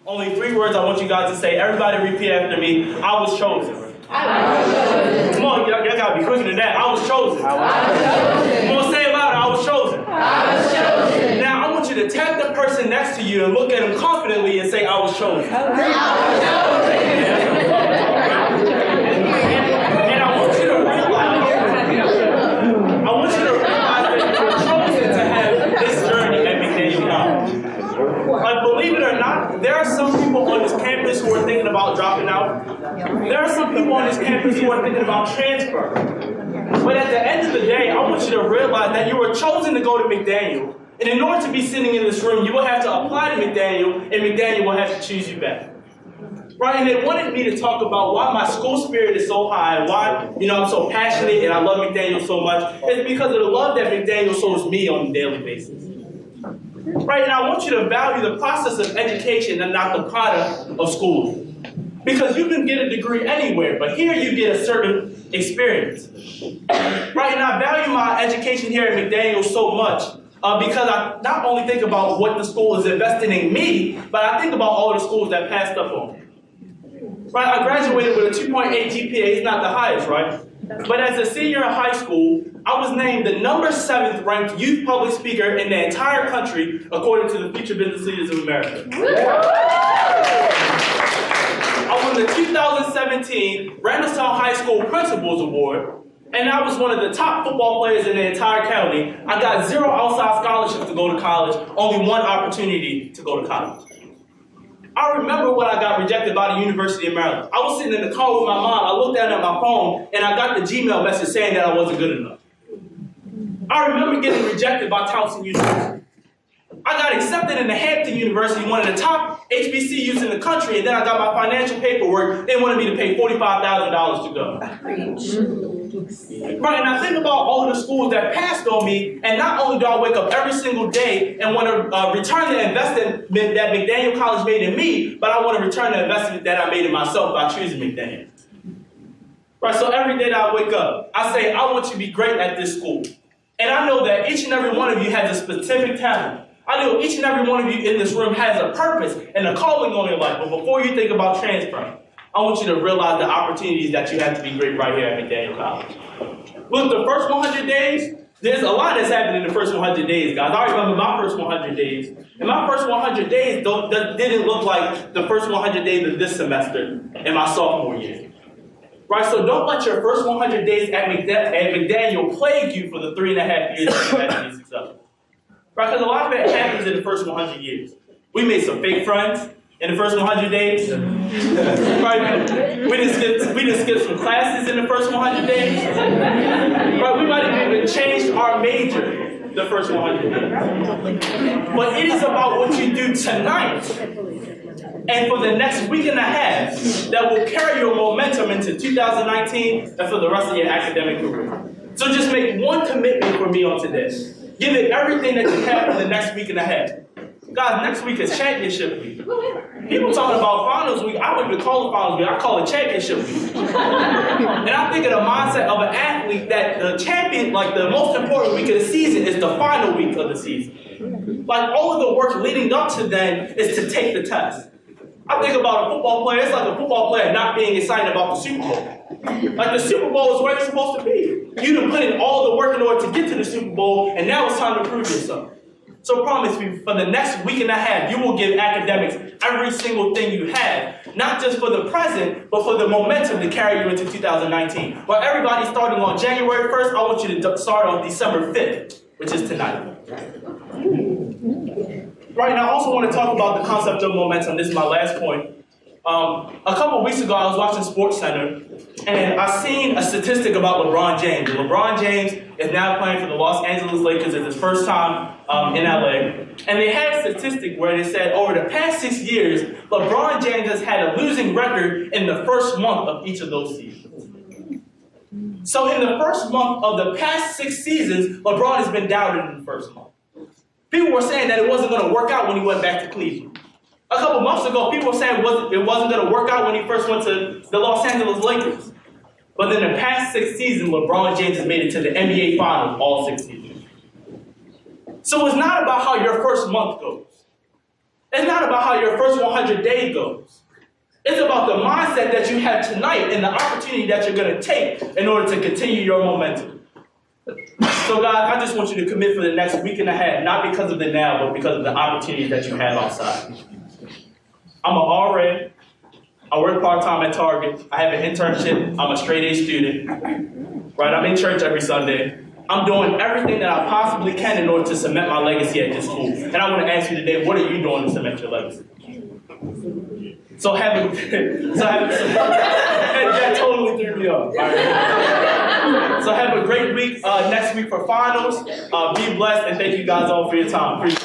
Only 3 words I want you guys to say. Everybody repeat after me. I was chosen. I was chosen. Come on, y'all gotta be quicker than that. I was chosen. I was chosen. Come on, say it louder. I was chosen. I was chosen. Now I want you to tap the person next to you and look at them confidently and say, I was chosen. I was chosen. And I want you to realize that you're chosen to have this journey at McDaniel College. Like, believe it or not, there are some people on this campus who are thinking about dropping out. There are some people on this campus who are thinking about transfer. But at the end of the day, I want you to realize that you were chosen to go to McDaniel. And in order to be sitting in this room, you will have to apply to McDaniel, and McDaniel will have to choose you back. Right, and they wanted me to talk about why my school spirit is so high, and why, I'm so passionate and I love McDaniel so much. It's because of the love that McDaniel shows me on a daily basis. Right, and I want you to value the process of education and not the product of school. Because you can get a degree anywhere, but here you get a certain experience. Right, and I value my education here at McDaniel so much because I not only think about what the school is investing in me, but I think about all the schools that passed up on me. Right, I graduated with a 2.8 GPA. It's not the highest, right? But as a senior in high school, I was named the #7th ranked youth public speaker in the entire country, according to the Future Business Leaders of America. I won the 2017 Randallstown High School Principals Award, and I was one of the top football players in the entire county. I got 0 outside scholarships to go to college, only 1 opportunity to go to college. I remember when I got rejected by the University of Maryland. I was sitting in the car with my mom. I looked down at my phone, and I got the Gmail message saying that I wasn't good enough. I remember getting rejected by Towson University. I got accepted into Hampton University, one of the top HBCUs in the country, and then I got my financial paperwork. They wanted me to pay $45,000 to go. Right, and I think about all of the schools that passed on me, and not only do I wake up every single day and want to return the investment that McDaniel College made in me, but I want to return the investment that I made in myself by choosing McDaniel. Right, so every day that I wake up, I say, I want you to be great at this school. And I know that each and every one of you has a specific talent. I know each and every one of you in this room has a purpose and a calling on your life. But before you think about transfer, I want you to realize the opportunities that you have to be great right here at McDaniel College. Look, the first 100 days, there's a lot that's happened in the first 100 days, guys. I remember my first 100 days. And my first 100 days didn't look like the first 100 days of this semester in my sophomore year. Right, so don't let your first 100 days at McDaniel plague you for the 3.5 years that you had to be successful. Right, because a lot of it happens in the first 100 years. We made some fake friends in the first 100 days. Right, we didn't skip some classes in the first 100 days. Right, we might have even changed our major the first 100 days. But it is about what you do tonight and for the next week and a half that will carry your momentum into 2019 and for the rest of your academic career. So just make one commitment for me on today. Give it everything that you have for the next week and a half. Guys, next week is championship week. People talking about finals week. I wouldn't even call it finals week. I call it championship week. And I think of the mindset of an athlete that the champion, like the most important week of the season is the final week of the season. Like all of the work leading up to then is to take the test. I think about a football player. It's like a football player not being excited about the Super Bowl. Like the Super Bowl is where it's supposed to be. You done put in all the work in order to get to the Super Bowl, and now it's time to prove yourself. So promise me, for the next week and a half, you will give academics every single thing you have, not just for the present, but for the momentum to carry you into 2019. While everybody's starting on January 1st, I want you to start on December 5th, which is tonight. Right, and I also want to talk about the concept of momentum. This is my last point. A couple weeks ago, I was watching SportsCenter, and I seen a statistic about LeBron James. LeBron James is now playing for the Los Angeles Lakers. It's his first time in LA. And they had a statistic where they said over the past 6 years, LeBron James has had a losing record in the first month of each of those seasons. So in the first month of the past 6 seasons, LeBron has been doubted in the first month. People were saying that it wasn't going to work out when he went back to Cleveland. A couple months ago, people were saying it wasn't going to work out when he first went to the Los Angeles Lakers. But in the past 6 seasons, LeBron James has made it to the NBA Finals all 6 seasons. So it's not about how your first month goes. It's not about how your first 100 days goes. It's about the mindset that you have tonight and the opportunity that you're going to take in order to continue your momentum. So guys, I just want you to commit for the next week and a half, not because of the now, but because of the opportunities that you have outside. I'm an RA. I work part-time at Target. I have an internship. I'm a straight-A student. Right? I'm in church every Sunday. I'm doing everything that I possibly can in order to cement my legacy at this school. And I want to ask you today, what are you doing to cement your legacy? that totally threw me off. Right. So have a great week next week for finals. Be blessed, and thank you guys all for your time. Appreciate it.